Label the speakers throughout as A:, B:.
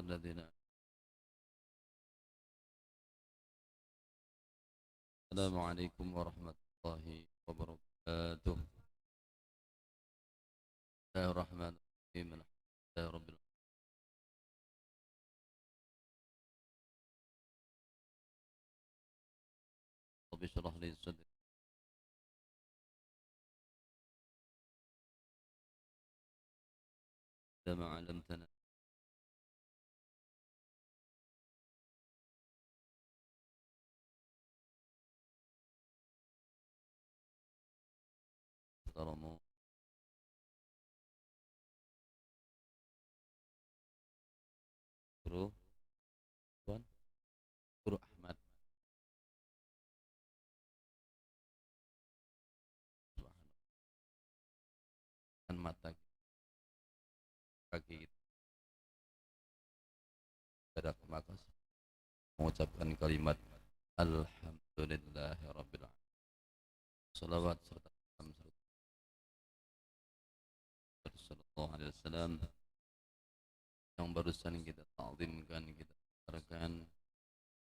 A: الذين السلام عليكم ورحمة الله وبركاته. بسم الله الرحمن الرحيم. الحمد لله رب العالمين. رب اشرح لي صدري كما علمتنا. احترموا guru Tuan Guru Ahmad dan mata kaki pada kemakas mengucapkan kalimat Alhamdulillahirabbil alamin. Salawat serta salam sallallahu alaihi wasallam yang barusan kita ta'zimkan, kita berikan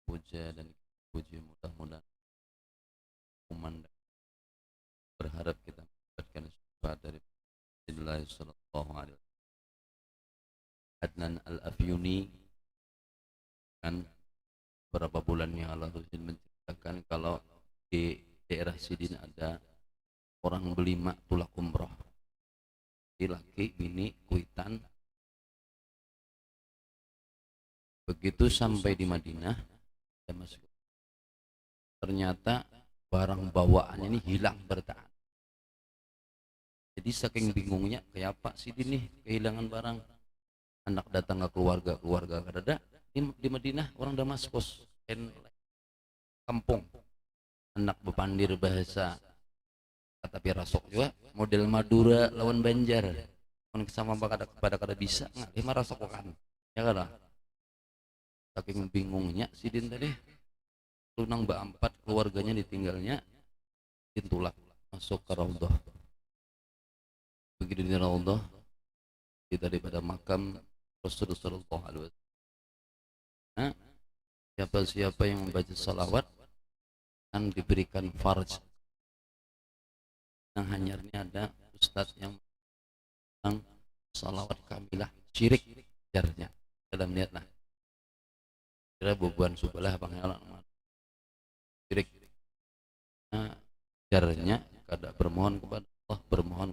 A: puja dan puji, mudah-mudahan memandang berharap kita mendapatkan syafaat dari Rasulullah sallallahu alaihi wasallam. Adnan Al-Afyuni kan beberapa bulan yang lalu menceritakan kalau di daerah Sidin ada orang berlima tulak umroh, laki bini kuitan. Begitu sampai di Madinah, ternyata barang bawaannya ini hilang bertahan. Jadi saking bingungnya, kayak apa sih ini kehilangan barang? Anak datang ke keluarga ada di Madinah, orang Damaskus, kampung. Anak bepandir bahasa kata pirasok juga, model Madura lawan Banjar. Kan sama pada kada bisa nggak? Lima rasok kan, ya kan? Saking bingungnya Sidin tadi, tunang Mbak 4 keluarganya ditinggalnya, ditulak masuk ke Raudhah. Begitu di Raudhah, kita daripada makam Rasulullah sallallahu alaihi wasallam. Nah, siapa-siapa yang membaca salawat akan diberikan farj. Yang hanyarnya ada ustadz yang bilang salawat kamilah syirik jarnya dalam niat nah. Kira bubuan subalah pangeran syirik. Nah, jarnya kada bermohon kepada Allah, bermohon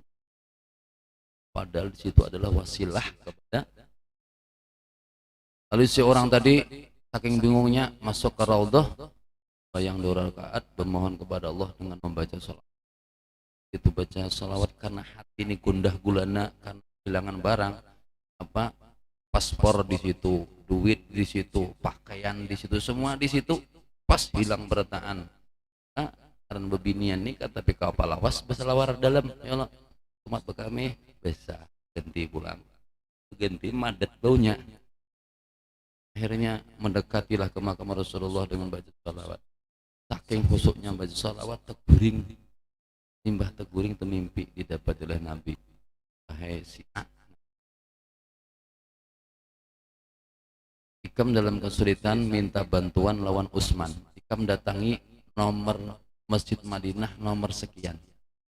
A: padahal di situ adalah wasilah kepada. Lalu si orang tadi saking bingungnya masuk ke Raudhah, bayang 2 rakaat bermohon kepada Allah dengan membaca salawat. Itu baca salawat karena hati ini gundah gulana karena kehilangan barang, apa paspor di situ, duit di situ, pakaian di situ, semua di situ, pas hilang bertaan. Nah, karena bebinian nih kata PK palawas berselawar dalam, ya Allah umat bekami bisa ganti pulang, ganti madat baunya. Akhirnya mendekatilah ke makam Rasulullah dengan baca salawat. Saking khusyuknya baca salawat, teguring limbah teguring temimpi didapat oleh Nabi. Wahai si A, Ikam dalam kesulitan minta bantuan lawan Utsman. Ikam datangi nomor Masjid Madinah nomor sekian.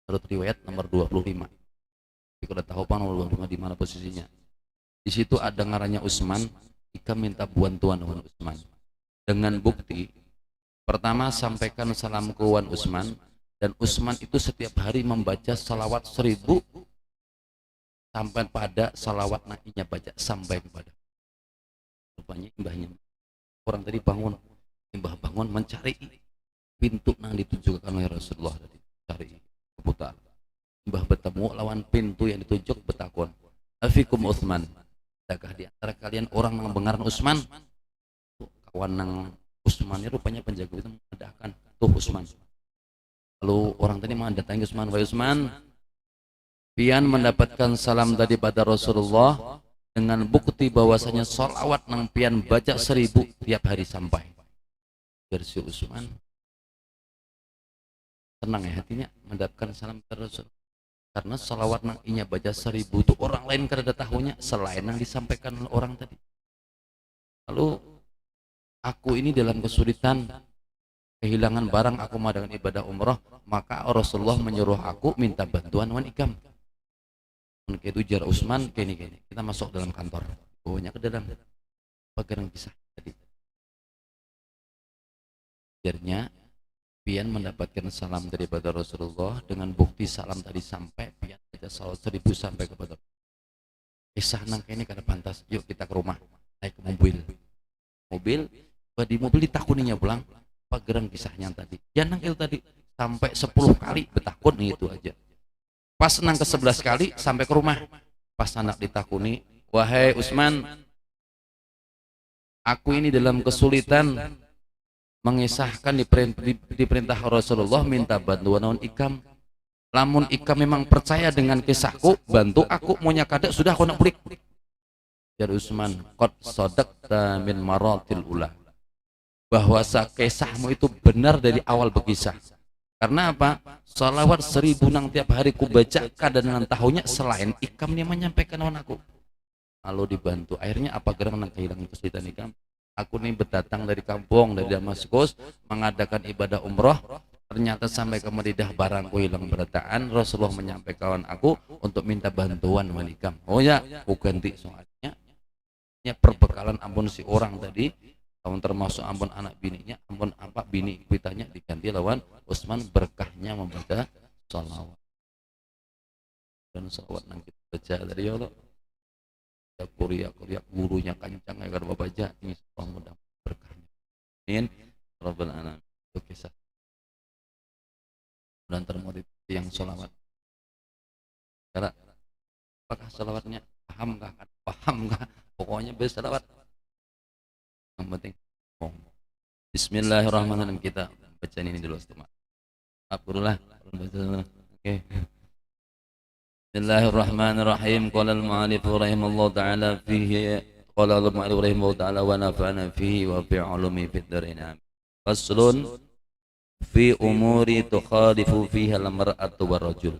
A: Menurut riwayat nomor 25. Tapi kalau tahu pak nomor 25 di mana posisinya. Di situ ada ngarannya Utsman. Ikam minta bantuan lawan Utsman. Dengan bukti, pertama sampaikan salam ke Wan Utsman, dan Utsman itu setiap hari membaca salawat 1000 sampai pada salawat nakinya baca sampai kepada. Rupanya imbahnya orang tadi bangun, imbah bangun mencari pintu yang ditunjukkan oleh Rasulullah tadi, cari keputar. Imbah bertemu lawan pintu yang ditunjuk betakon, afikum Utsman, adakah di antara kalian orang yang bengaran Utsman? Kawan nang Utsmannya rupanya penjaga itu mengadakan tuh Utsman. Lalu orang tadi mendatangi Utsman, wahai Utsman, pian mendapatkan salam tadi pada Rasulullah dengan bukti bahwasanya sholawat nang pian baca 1000 tiap hari sampai. Versi Utsman tenang ya hatinya mendapatkan salam dari Rasul, karena sholawat nang inya baca 1000 itu orang lain kada tahunya selain yang disampaikan oleh orang tadi. Lalu aku ini dalam kesulitan, kehilangan barang, aku mengadakan ibadah umroh, maka Rasulullah menyuruh aku minta bantuan wan ikam. Itu jar Utsman kini kita masuk dalam kantor, bawanya ke dalam pageran kisah tadi. Akhirnya pian mendapatkan salam daripada Rasulullah dengan bukti salam tadi sampai pian ada salawat 1000 sampai kepada kisah nang ini kada pantas, yuk kita ke rumah, naik ke mobil di mobil ditakuninya pulang pageran kisahnya tadi ya nang itu tadi sampai 10 kali betakun itu aja. Pas nang ke 11 kali sampai ke rumah, pas anak ditakuni, wahai Utsman, aku ini dalam kesulitan mengisahkan diperintah Rasulullah minta bantuan naon ikam. Lamun ikam memang percaya dengan kisahku, bantu aku, maunya kada sudah aku nak balik. Jar Utsman, qad sadaqta min maratil ula, bahwa kisahmu itu benar dari awal berkisah. Karena apa? Salawat 1000 nang tiap hari ku baca kada dengan tahunya selain ikam yang menyampaikan naon aku. Lalu dibantu. Akhirnya apa gerang nang kehilangan kesulitan ikam? Aku nih berdatang dari kampung, dari Damaskus, mengadakan ibadah umroh. Ternyata sampai ke Madinah barangku hilang berataan. Rasulullah menyampaikan aku untuk minta bantuan wanikam. Oh ya, aku ganti soalnya. Ya perbekalan ampun si orang tadi, tahun termasuk ampun anak bininya, ampun apa bini kuitanya diganti lawan Utsman, berkahnya membaca sholawat. Dan sholawat yang kita baca dari Allah. Kuria gurunya kancang agar baca ini semua mudah berkahnya. Amin. Rabbal alamin. Itu kisah dan termotivasi yang sholawat. Cara apakah sholawatnya paham kah? Paham kah? Pokoknya bersalawat. Yang penting Bismillahirrahmanirrahim, kita baca ini dulu Ustaz. Alhamdulillah. Oke. Bismillahirrahmanirrahim. Qala al-mu'allif rahimallahu ta'ala fihi qala al-mu'allif rahimallahu ta'ala wa nafa'ana fihi wa fi 'ulumi fid dharain. Faslun fi umuri tukhalifu fiha al-mar'atu war-rajul.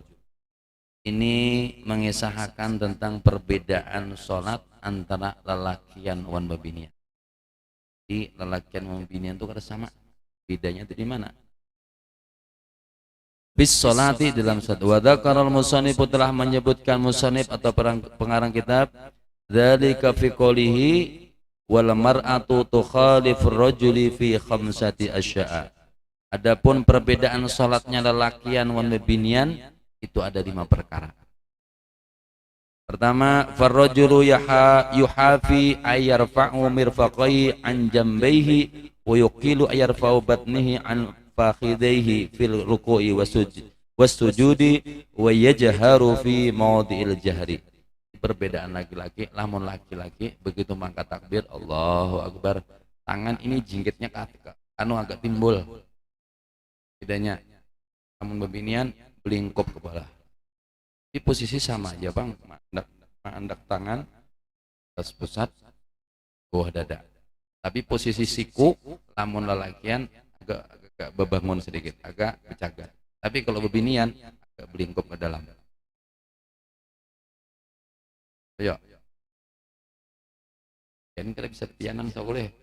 A: Ini mengisahkan tentang perbedaan salat antara lelakian wan babinian. Di lelakian wan babinian itu kada sama. Bedanya itu di mana? Bis sholati dalam salat. Wa dzakaral musannif, telah menyebutkan musannif atau pengarang kitab, dzalika fi qoulihi wal mar'atu tukhalifur rajuli fi khamsati asya'a. Adapun perbedaan salatnya lelakian wan babinian itu ada 5 perkara. Pertama, farrajulu yuhafi ayyarfa'u mirfaqaihi an jambayhi wa yuqilu ayyarfa'u batnihi an fakhidaihi fil ruku'i wasujudi wa yajharu fi mawdi'il jahri. Perbedaan laki-laki, lamun laki-laki begitu mangkat takbir Allahu Akbar, tangan ini jingkitnya agak timbul. Bedanya, namun babinian belingkup kepala. Di posisi sama aja bang, mandak tangan atas pusat bawah dada. Tapi posisi siku lamun lelakian agak bebangun sedikit, agak bercagar. Tapi kalau babinian agak belingkup ke dalam. Ayo. Jadi kita bisa pianan so boleh.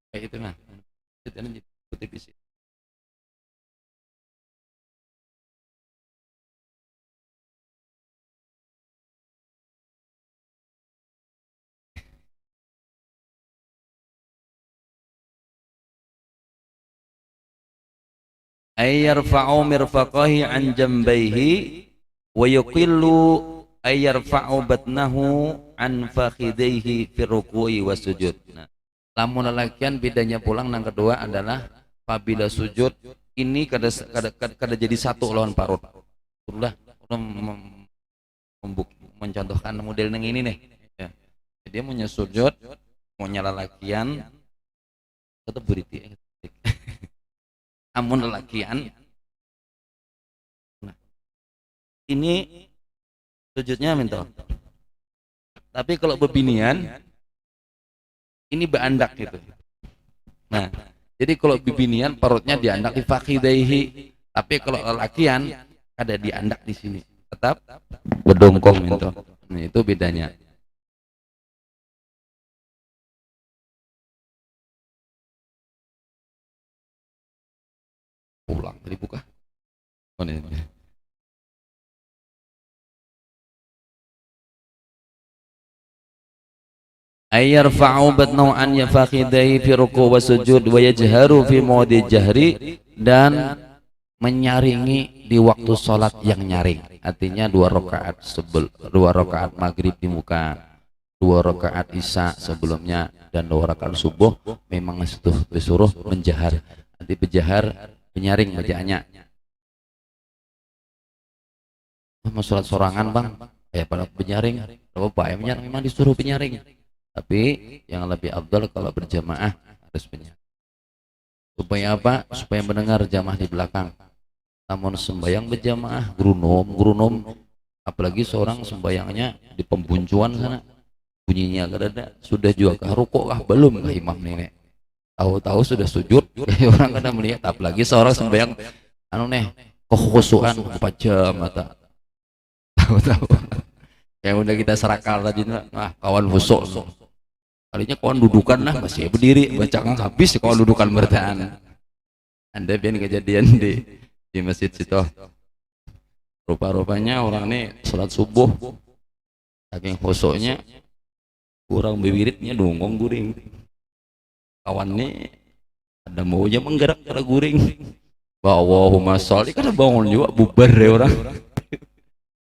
A: Kayak itu mah. Itu nanti putih bisi. Ayyarfa'u mirfaqahi an jambayhi wa yuqillu ayyarfa'u batnahu an fakhidaihi fi ruku'i wa sujud. Nah, lamun lelakian bedanya pulang yang kedua adalah apabila sujud ini kada jadi satu lawan parut. Udah mencontohkan model yang ini nih. Ya. Dia mau sujud, mau lelakian tetap beriti. Amun lelakian, nah, ini sujudnya minta. Tapi kalau bebinian ini beandak gitu. Nah, jadi kalau bebinian perutnya diandak di fakhidaihi, tapi kalau lelakian ada diandak di sini, tetap bedongkong minta. Nah, itu bedanya. pulang tadi buka. Oh, ini. Ayyarfa'u batnahu an yafakhidai fi ruku' wa sujud wa yajharu fi mawdi jahri, dan menyaringi di waktu sholat yang nyaring, artinya 2 rakaat dua rakaat maghrib di muka, 2 rakaat isya sebelumnya, dan 2 rakaat subuh memang disuruh menjahar, nanti berjahar menyaring bacaannya. Mau sholat sorangan bang, ya pada penyaring, apa ya menyaring, memang disuruh penyaring, tapi yang lebih afdal kalau berjamaah harus penyaring. Supaya apa? Supaya mendengar jamaah di belakang. Namun sembayang berjamaah grunom, apalagi seorang sembayangnya di pembuncuan sana, bunyinya kadang sudah juga kah rukuk kah belum kah imam nenek, tahu-tahu sudah sujud. Orang kadang melihat, apalagi seorang sembayang anu neh kekhusuan 4 jam mata, tahu-tahu yang udah kita serakal tadi, nah kawan khusuk kalinya kawan dudukan lah masih berdiri baca habis kawan dudukan bertahan. Anda biar kejadian di masjid situ, rupa-rupanya orang ini sholat subuh saking khusuknya kurang bewiritnya dongong guring, kawan ini ada maunya menggerak pada guring, Allahumma sholli, kada bangun juga bubar ya orang.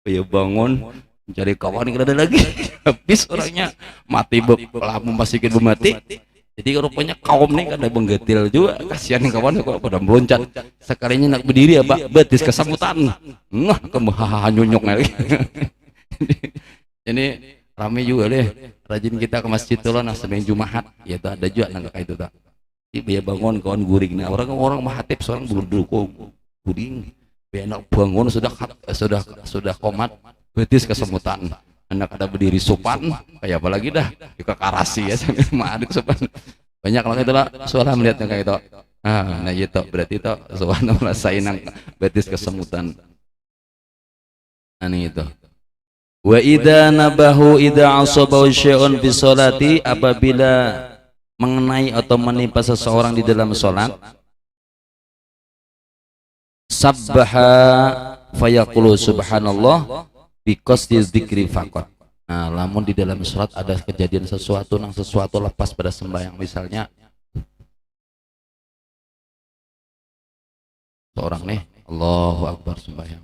A: Ya bangun mencari kawan yang ada lagi habis orangnya mati lamu masih mati. Jadi rupanya kaum ini kada menggetil juga, kasihan kawan kok pada meloncat, sekalinya nak berdiri apa betis kesamutan, nah kemuhaha nyonyok lagi. Ini ramai juga deh, rajin kita ke masjid tuh lah, nah sembahyang Jumat ya tuh ada juga nangka kayak itu tak. Dia bangun kawan guring, nah orang mahatib seorang berduduk guring, enak bangun sudah komat betis kesemutan, anak ada berdiri sopan kayak apalagi dah juga karasi ya sambil maadik sopan banyak kalau itulah suara melihatnya kayak itu. Nah itu berarti itu subhanallah sainang betis kesemutan. Ini itu. Wa idza nabahu idza asabahu syai'un fi sholati, apabila mengenai atau menimpa seseorang di dalam salat, sabbaha fayaqulu subhanallah biqasdi dzikri faqat. Nah, lamun di dalam salat ada kejadian sesuatu lepas pada sembahyang, misalnya seorang nih Allahu Akbar sembahyang,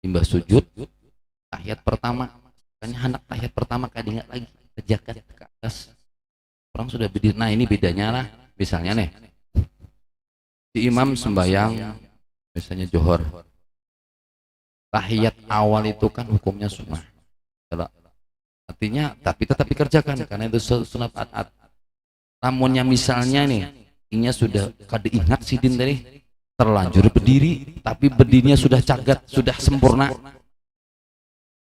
A: timbah sujud tahiyat pertama, makanya hendak tahiyat pertama kayak ingat lagi kejakan ke atas, orang sudah berdiri. Nah ini bedanya lah, misalnya nih si imam sembahyang misalnya johor, tahiyat awal itu kan hukumnya sunnah, artinya tapi tetap dikerjakan karena itu sunat adat. Namunnya misalnya nih ini sudah kada ingat sidin tadi terlanjur berdiri, tapi berdirinya sudah cagat, sudah sempurna,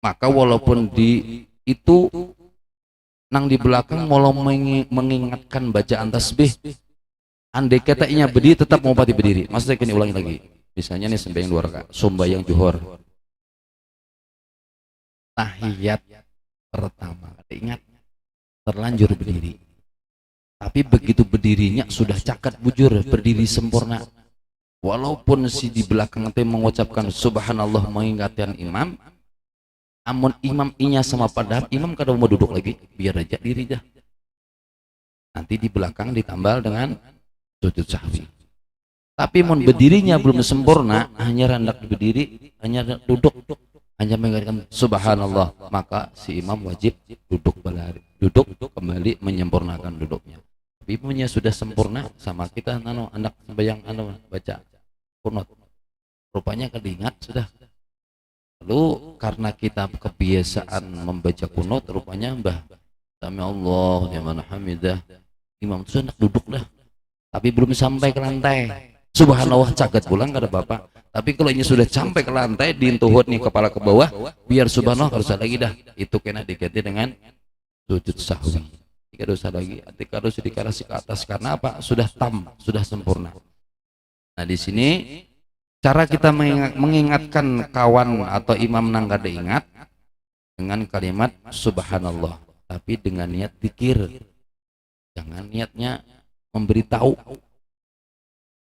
A: maka walaupun di itu nang di belakang mau mengingatkan bacaan tasbih, andai katanya berdiri tetap mau pati berdiri. Maksudnya kini ulangi lagi, misalnya nih sembahyang 2 rakaat sembahyang zuhur, tahiyat pertama ingat terlanjur berdiri, tapi begitu berdirinya sudah cakat bujur berdiri sempurna, walaupun si di belakang nanti mengucapkan subhanallah mengingatkan imam, amun imam inya sama padahal imam kada mau duduk lagi, biar aja diri dah, nanti di belakang ditambal dengan sujud sahwi. Tapi mun berdirinya belum sempurna, hanya rendak berdiri, hanya duduk, hanya mengatakan subhanallah, maka si imam wajib duduk kembali menyempurnakan duduknya. Tapi punya sudah sempurna, sama kita anak sembahyang baca kunut, rupanya kedingat sudah. Lalu karena kita kebiasaan membaca kunut, rupanya sami Allah liman hamidah, imam itu hendak duduk dah, tapi belum sampai ke lantai. Subhanallah cagat pulang kada apa-apa. Tapi kalau ini sudah sampai ke lantai, diintuhut nih kepala ke bawah, biar subhanallah harus lagi dah. Itu kena diganti dengan sujud sahwi. Tidak usah lagi. Ketika harus dikarasi ke atas karena apa? Sudah sudah sempurna. Nah di sini cara kita mengingatkan kawan atau imam nang kada ingat dengan kalimat subhanallah, tapi dengan niat zikir. Jangan niatnya memberitahu.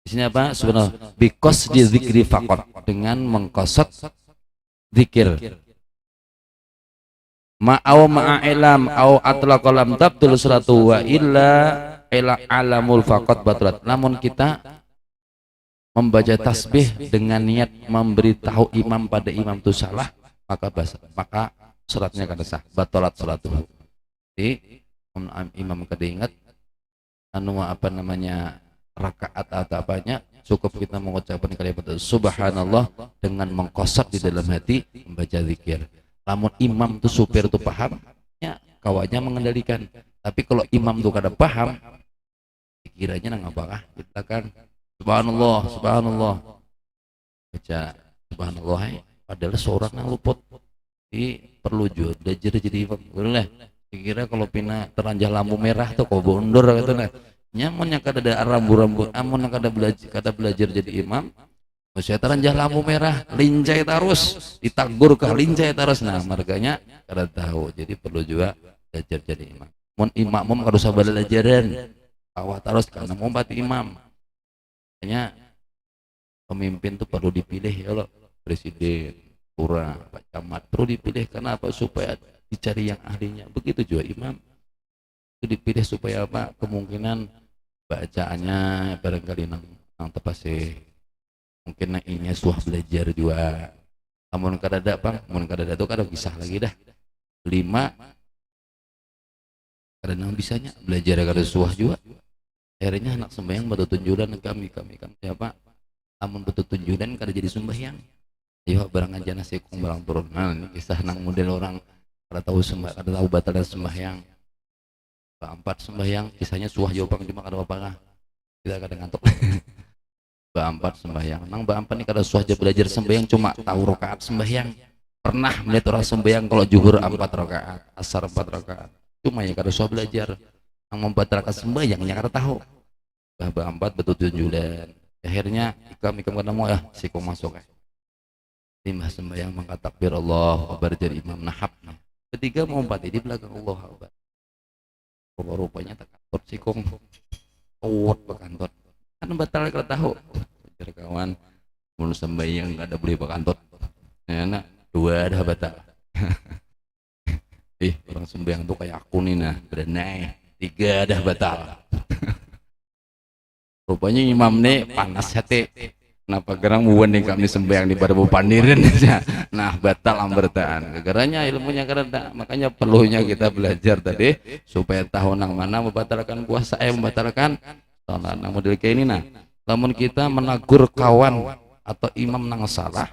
A: Di sini apa? Subhanallah. Because di zikri fakot, dengan mengkosot zikir. Ma'aw ma'ailam au atlaqalam tabtul suratu wa illa ila alamul fakot batulat. Namun kita membaca tasbih dengan niat memberitahu imam pada imam itu salah, maka suratnya kada sah, batalat salatu. Jadi imam kada ingat anu apa namanya rakaat atau apanya, cukup kita mengucapkan kalimat subhanallah dengan mengkosot di dalam hati membaca zikir. Namun imam tuh supir tuh paham ya kawannya mengendalikan, tapi kalau imam tuh kada paham pikirannya nang apakah kita kan subhanallah subhanallah baca subhanallah padahal seorang yang luput. Jadi perlu juga belajar jadi imam boleh. Kira kalau pina teranjah lampu merah tuh kok bondur gitu nah nyamannya kada ada rambu-rambu amun kada belajar jadi imam. Saya teranjah lampu merah, lincai terus, ditagur ke lincai terus. Nah, marganya kada tahu. Jadi perlu juga belajar jadi imam. Mun imam kada usah belajaran, awak terus karena mau bati imam. Makanya pemimpin itu perlu dipilih ya loh, presiden, lurah, pak camat perlu dipilih. Karena apa? Supaya dicari yang ahlinya. Begitu juga imam itu dipilih supaya apa? Kemungkinan bacaannya barangkali nang tepat sih. Mungkin naiknya suah belajar juga. Namun kada ada bang, namun kada ada tuh kada kisah lagi dah. 5 kada nang bisanya belajar kada suah juga. Akhirnya anak sembahyang batu tunjuran kami siapa? Namun batu tunjuran kada jadi sembahyang. Ayo barang aja nasi kong barang turun. Nah ini kisah nang model orang kada tahu batal dan sembahyang. 4 sembahyang kisahnya suah jawab cuma kada apa-apa. Kita kada ngantuk. 4 sembahyang nang 4 nih kada suaja belajar sembahyang cuma tahu rakaat sembahyang. Pernah melihat orang sembahyang kalau zuhur 4 rakaat, asar 4 rakaat, cuma ya kada suah belajar nang membatalkan sembahyangnya kada tahu. 4 betul tunjulan akhirnya ikam kada mau ya sikong masuk 5 sembahyang mangkat takbir Allah akbar jadi imam nahab. Ketiga mau 4 di belakang Allah akbar. Rupanya tak kantor sikong kuat bekantor kan batal kada tahu. Jadi kawan mun sembahyang kada boleh bakantot. Enak 2 dah batal. Orang sembahyang tuh kayak aku nih nah, berenai 3 dah batal. Rupanya imam nih panas hati. Kenapa gerang buan nih kami sembahyang di pada pandirin nah batal ambertaan. Gegaranya ilmunya kada, makanya perlunya kita belajar tadi supaya tahu nang mana membatalkan puasa membatalkan salat. Nah model kayak ini nah. Namun kita menegur kawan atau imam nang salah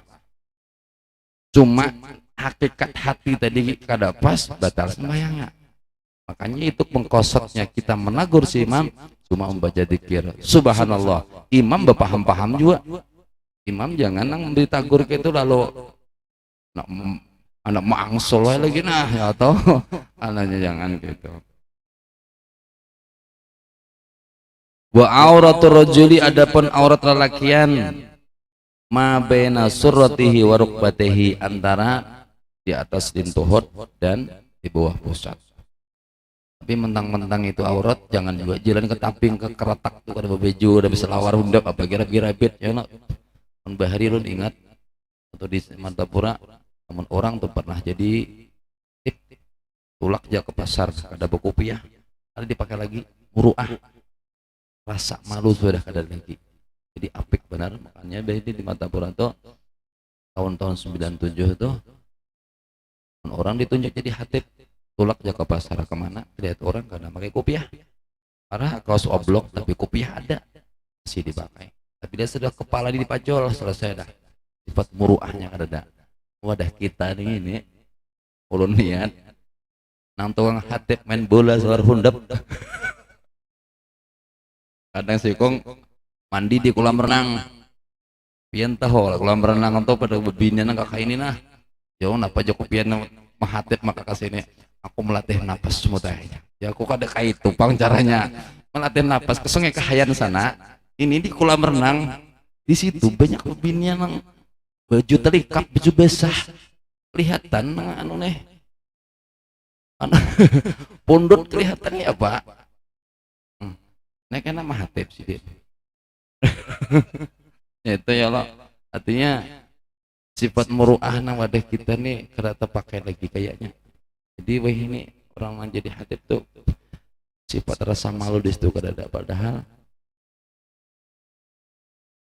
A: cuma hakikat hati tadi kada pas batal sembahyangnya. Makanya itu pengkosotnya kita menegur si imam cuma membaca zikir subhanallah. Imam berpaham-paham juga. Imam jangan nang ditagur gitu lalu anak mangsol lagi nah ya atau anaknya jangan gitu. Wa auratul rajuli adapun aurat lelakian ma baina surratihi wa rukbatihi antara di atas lintuhut dan di bawah pusat. Tapi mentang-mentang itu aurat jangan juga jalan ke tamping ke keretak tuh kada bebeju ada bisa lawar undap apa kira-kira bit ya no. Mun bahari lu ingat atau di Mantapura namun orang tuh pernah jadi tulak aja ke pasar kada berkopiah ada dipakai lagi muruah rasa malu sudah kada lagi. Jadi apik benar makanya jadi di Mantapura tuh tahun-tahun 97 tuh orang ditunjuk jadi hatib tulak aja ke pasar kemana lihat orang kada pakai kopiah karena kaos oblok tapi kopiah ada masih dipakai tapi dia sudah kepala dipacol selesai dah sifat muruahnya kada ada. Wadah kita nih ini ulun niat nang tukang hatib main bola solar hundap kadang sikong mandi di kolam renang pian tahu kolam renang itu pada bebinian kakak ini nah jauh napa joko pian mahatib maka kasini aku melatih napas semutanya ya aku kada kayak itu pang caranya melatih napas kesonge kahayan sana ini di kolam renang di situ banyak bebinian yang baju terikat baju basah kelihatan anu nih pundut kelihatannya apa nek kena mahatib sih Itu ya Allah. Artinya sifat muru'ah nang wadah kita nih kerata pakai lagi kayaknya. Jadi wah ini orang yang jadi hatib tuh sifat rasa malu di situ kada ada, padahal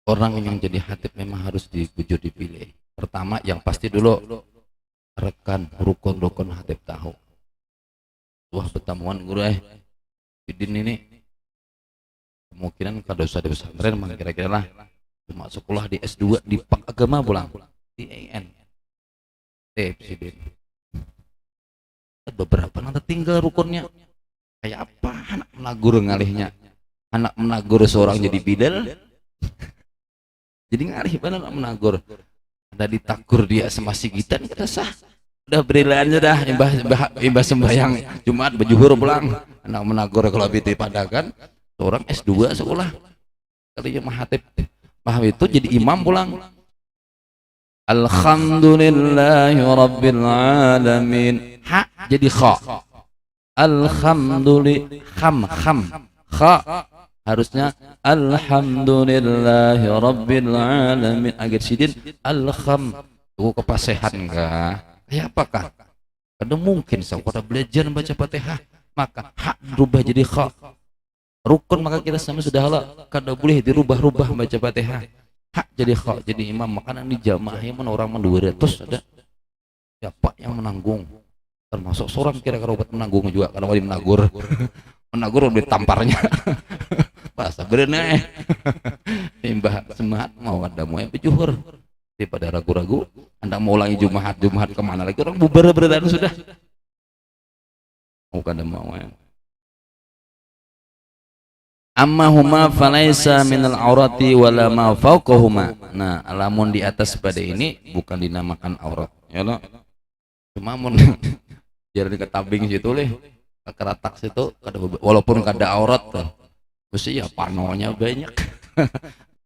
A: orang yang jadi hatib memang harus dibujur dipilih. Pertama yang pasti dulu rekan rukun-rukun hatib tahu. Wah pertemuan guru Idin ini kemungkinan kada usah di pesantren mah kira-kira lah cuma sekolah di S2 di Pak Agama pulang di AN Sidin. Beberapa nanti tinggal rukunnya kayak apa anak menagur ngalihnya, anak menagur seorang jadi bidal jadi ngalih benar anak menagur ada ditakur dia semasi kita nih kata sah udah berilaan sudah imbah sembahyang Jumat bejuhur pulang anak menagur kalau BT padakan seorang S2 sekolah kalinya mahatib paham itu jadi imam pulang. Alhamdulillahi Rabbil Alamin ha jadi kha alhamdulillah kham kha harusnya alhamdulillahi Rabbil Alamin agar sidin alham tunggu kepasehan enggak ya apakah kada mungkin saudara belajar baca Fatihah maka hak berubah jadi kha rukun maka kita sama sudah Allah kada boleh dirubah-rubah baca Fatihah hak jadi kha jadi imam makanan di jamaahnya mana orang 200 ada siapa yang menanggung termasuk seorang kira-kira obat menanggung juga karena wali menagur udah tamparnya bahasa bereneh imbah semangat mau ada mau yang bejuhur daripada ragu-ragu anda mau ulangi Jumat kemana lagi orang bubar beredan sudah mau kada mau ya amma huma falaisa minal aurati wala ma fauqahuma. Nah alamun di atas pada ini bukan dinamakan aurat ya lo cuma mun jadi ketabing situ leh keratak situ walaupun kada aurat tuh mesti ya panonya banyak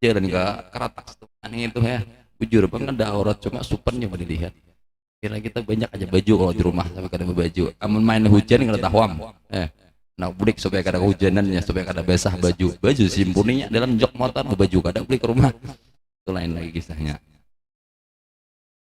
A: jangan enggak keratak situ aneh itu ya jujur bang ada aurat cuma supennya mau dilihat kira kita banyak aja baju kalau di rumah tapi kada baju amun main hujan kada tahwam nah bulik supaya kada kehujanannya supaya kada basah baju simpuninya dalam jok motor baju kada beli ke rumah itu lain lagi kisahnya.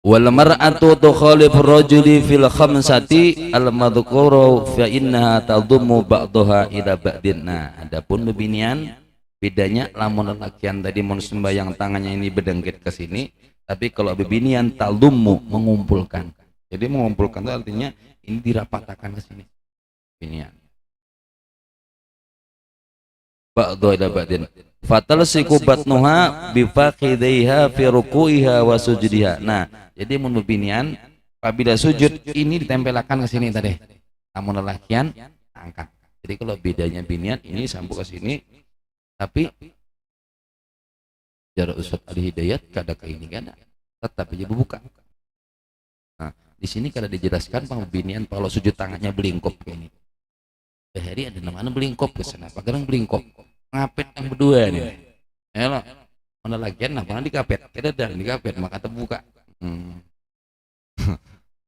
A: Wal mar'atu tukhalif rajuli fil khamsati al madhkuru fa innaha tadummu ba'daha ila ba'din. Nah adapun bebinian bedanya lamun lelakian tadi mun sembayang tangannya ini berdengkit ke sini tapi kalau bebinian tadummu mengumpulkan jadi mengumpulkan itu artinya ini dirapatakan ke sini bebinian ba'daha ila ba'din fatalsiku batnuha bifaqidaiha fi ruku'iha wa sujudiha. Nah jadi mun bebinian apabila sujud ini ditempelkan ke sini tadi namun lelakian angkat jadi kalau bedanya binian ini sambung ke sini tapi jarak Ustaz Ali Hidayat kada ke ini kada tetap aja buka. Nah di sini kada dijelaskan pembinian kalau sujud tangannya belingkop kayak ini hari ada namanya belingkop ke sana apa gerang belingkop ngapet yang berdua nih ya lo mana lagian nah mana dikapet kita dah dikapet maka terbuka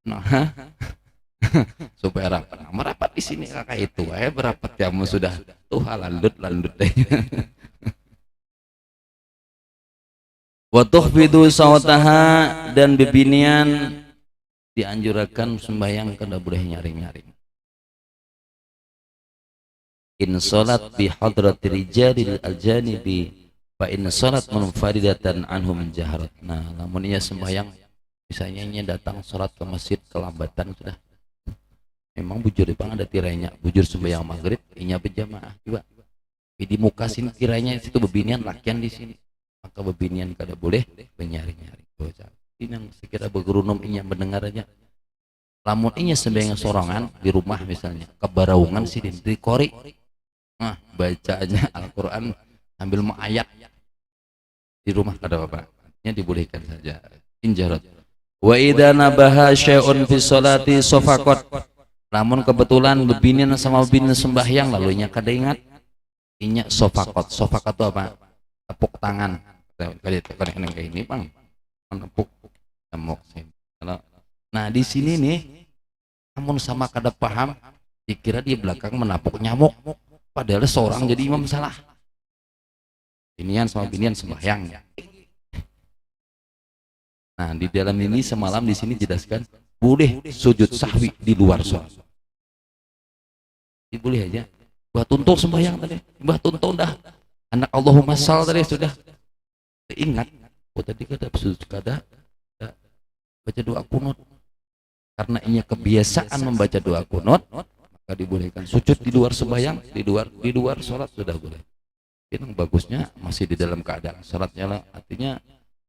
A: nah supaya rapat merapat di sini kakak itu berapat kamu sudah tuh landut deh wa tuhfidu sautaha dan bebinian dianjurkan sembahyang kada boleh nyaring-nyaring in salat bi hadrati rijalil aljanibi fa in salat munfaridatan anhum jaharat. Nah namun ia sembahyang misalnya ini datang salat ke masjid kelambatan sudah memang bujur bang ada tirainya bujur sembahyang maghrib inya berjamaah juga di muka sini tirainya situ bebinian lakian di sini maka bebinian kada boleh menyaring-nyaring ini yang sekira bergerunum inya mendengar aja lamun inya sembahyang sorangan di rumah misalnya kebaraungan sih di kori nah baca aja Al-Quran sambil mau ayat di rumah kada apa-apa dibolehkan saja injarat wa idza nabaha syai'un fi sholati safaqat namun kebetulan bebinian sama bebinian sembahyang lalunya kada ingat inya safaqat itu apa tepuk tangan kada kayak ini bang menepuk temuk nah di sini nih namun sama kada paham dikira di belakang menapuk nyamuk padahal seorang jadi imam salah Binian sama binian sembahyang. Nah, di dalam ini semalam di sini jelaskan boleh sujud sahwi di luar sholat. Boleh aja. Mbah Tuntung sembahyang tadi. Mbah Tuntung dah anak Allahumma sal tadi sudah. Ingat, tadi kada sujud kada baca doa kunut. Karena ini kebiasaan membaca doa kunut, maka dibolehkan sujud di luar sembahyang, di luar sholat sudah boleh. Yang bagusnya masih di dalam keadaan sholatnya lah. Artinya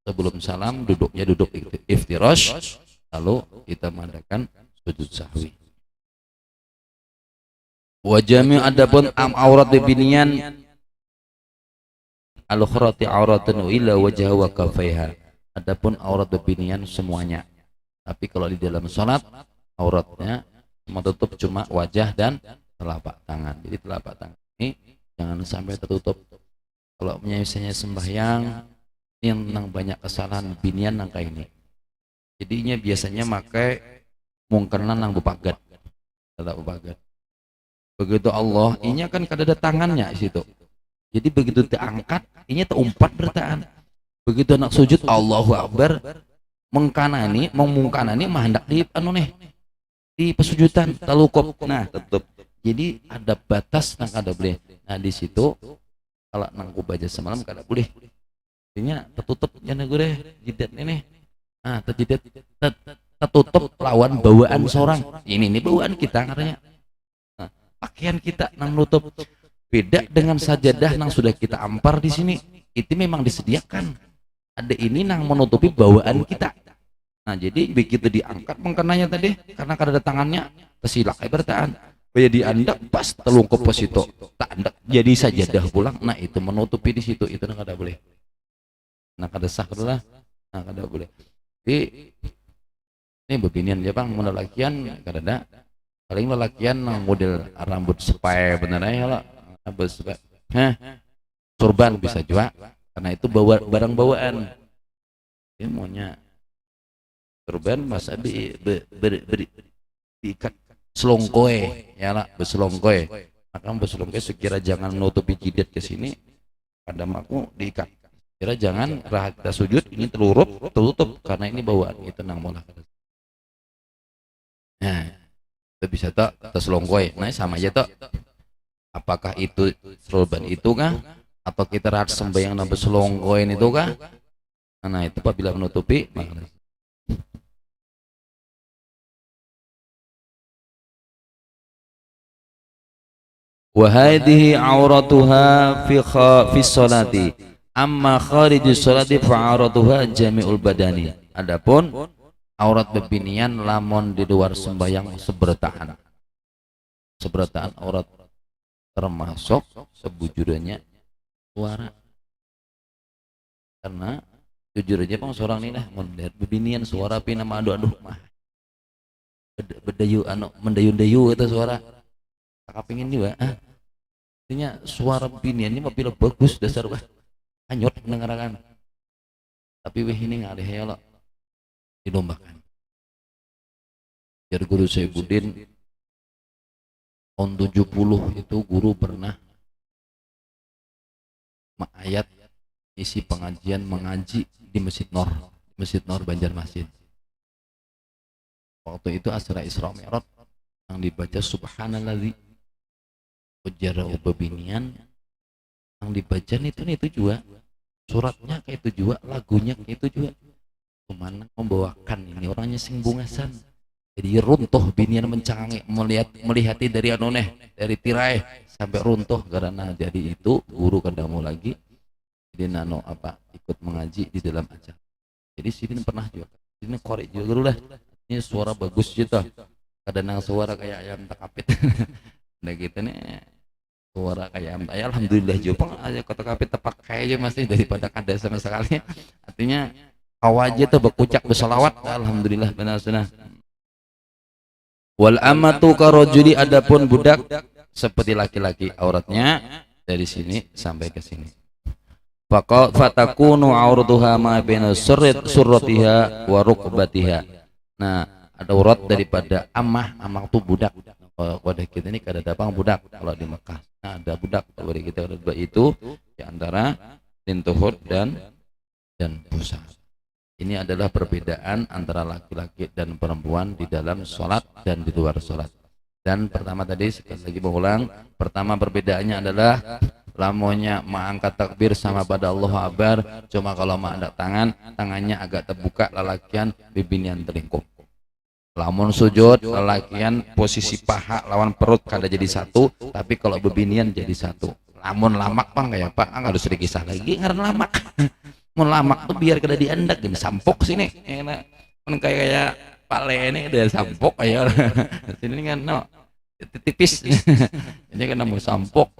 A: sebelum salam duduknya duduk iftirash, lalu kita mengadakan sujud sahwi. Wa jami' adapun aurat binian al-khurati auratun illa wajha wa kafaiha. Adapun aurat binian semuanya. Tapi kalau di dalam salat auratnya menutup cuma wajah dan telapak tangan. Jadi telapak tangan ini jangan sampai tertutup. Kalau misalnya sembahyang yang banyak kesalahan binian nang kayak ini. Jadinya biasanya pakai mungkerna nang bupagat. Telapak bupagat. Begitu Allah, ini kan kada ada tangannya di situ. Jadi begitu diangkat, ini terumpat bertahan. Begitu nak sujud Allahu Akbar, mengmungkanani hendak di di pesujudan talukop. Nah, tetap. Jadi ada batas nang kada boleh. Nah, di situ kalau nang baca semalam kada boleh. Artinya tertutup jangan gue jidat ini. Nah, tertutup lawan bawaan seorang. Ini bawaan kita katanya. Pakaian kita nang nutup beda dengan sajadah nang sudah kita ampar di sini itu memang disediakan ada ini nang menutupi bawaan kita. Nah jadi begitu diangkat mengkenanya tadi karena kada ada tangannya tersilak bertahan jadi anda pas telungkup ke situ tak anda jadi sajadah pulang. Nah itu menutupi di situ itu nang kada boleh. Nah kada sah lah. Nah kada boleh. Jadi ini beginian ya bang menelakian kada ada. Paling lelakian model rambut sepai benernya lah rambut sepai surban bisa juga karena itu bawa barang bawaan dia maunya surban masa diikat selongkoe ya lah berselongkoe maka berselongkoe sekira jangan menutupi jidat ke sini pada maku diikat kira jangan kita sujud ini tertutup karena ini bawaan itu nang molah. Nah bisa tak terselongkoy, nah sama aja tak. Apakah itu serban itu kah? Atau kita rahat sembahyang nambah selongkoy itu kah? Nah itu apabila menutupi maka wa hadhihi auratuha fi sholati amma kharijus sholati fa auratuha jami'ul badani. Adapun aurat bebinian lamun di luar sembahyang sebertahan aurat termasuk sebujurnya suara karena jujur aja bang seorang ini lah melihat bebinian suara pina madu aduh mah bedayu mendayu-dayu itu suara tak pingin juga artinya suara bebinian ini mobil bagus dasar wah anyot mendengarkan tapi weh ini nggak ada helok dilombakan. Jadi guru saya Budin tahun 70 itu guru pernah ayat isi pengajian mengaji di Masjid Nur Banjarmasin. Waktu itu acara Isra Mi'raj yang dibaca subhanalladzi ujara ubabinian yang dibaca itu juga suratnya kayak itu juga lagunya kayak itu juga kemana membawakan ini orangnya sing bungasan jadi runtuh binian mencangi melihati dari dari tirai sampai runtuh karena jadi itu guru kandamu lagi jadi ikut mengaji di dalam acara jadi sini pernah juga sini korek juga dulu lah ini suara bagus gitu kadang suara kayak ayam takapit nah gitu nih suara kayak ayam alhamdulillah juga aja kota kapit tepak kayaknya masih daripada kada sama sekali artinya awaja tuh berkucak bersalawat alhamdulillah benar sunnah. Wal amatu karojuli adapun budak seperti laki-laki auratnya dari sini sampai ke sini. Fatakunu auratuha ma baina surratiha wa rukbatiha. Nah, ada aurat daripada amah tuh budak. Wadah kita ini kada ada budak kalau di Mekah. Nah, ada budak kalau kita ada itu di antara lintuhut dan pusat. Ini adalah perbedaan antara laki-laki dan perempuan di dalam sholat dan di luar sholat. Dan pertama tadi sekali lagi mengulang, pertama perbedaannya adalah lamonnya mengangkat takbir sama pada Allahu Akbar, cuma kalau mengangkat tangannya agak terbuka, lalakian bibinian terlingkup. Lamun sujud lalakian posisi paha lawan perut kada jadi satu, tapi kalau bebinian jadi satu. Lamun lamak bang kayak pak harus dikisah lagi karena lamak. Mun lamak tuh biar kada diandak dan sampok sini enak kan kayak pale ini udah sampok aja sini kan no tipis ini kan mau sampok.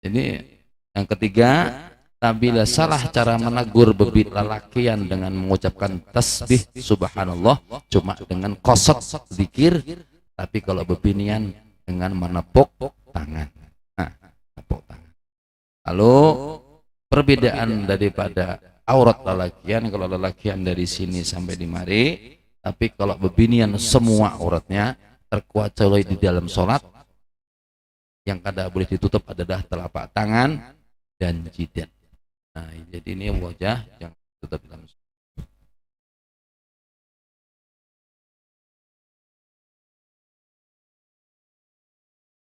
A: Jadi yang ketiga, apabila salah cara menegur bebit lalakian dengan mengucapkan tasbih subhanallah cuma dengan kosot zikir, tapi kalau bebinian dengan menepuk tangan. Nah, tepuk tangan. Lalu perbedaan daripada aurat lalakian, kalau lalakian dari sini sampai di mari, tapi kalau bebinian semua auratnya terkecuali di dalam sholat, yang kada boleh ditutup adalah telapak tangan dan jidat. Nah, jadi ini wajah yang tutup dalam sholat.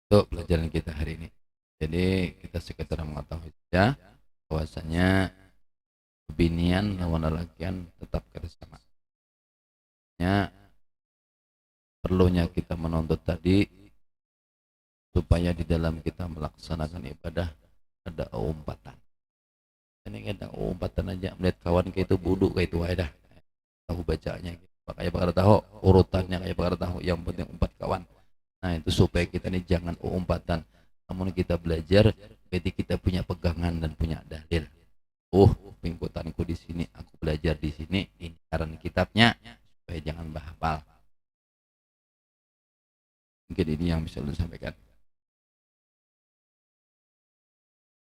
A: Untuk pelajaran kita hari ini. Jadi kita sekedar mengetahui saja bahwasanya binian lawan lelakian tetap bersama. Ya, perlunya kita menuntut tadi supaya di dalam kita melaksanakan ibadah ada umpatan. Ini ada umpatan aja melihat kawan kayak itu buduk kayak itu aja dah. Tahu bacanya kayak bakal tahu urutannya kayak bakal tahu, yang penting umpat kawan. Nah, itu supaya kita ini jangan umpatan. Namun kita belajar berarti kita punya pegangan dan punya dalil. Pengikutanku di sini, aku belajar di sini, ini saran kitabnya, supaya jangan bahapal. Mungkin ini yang bisa saya sampaikan.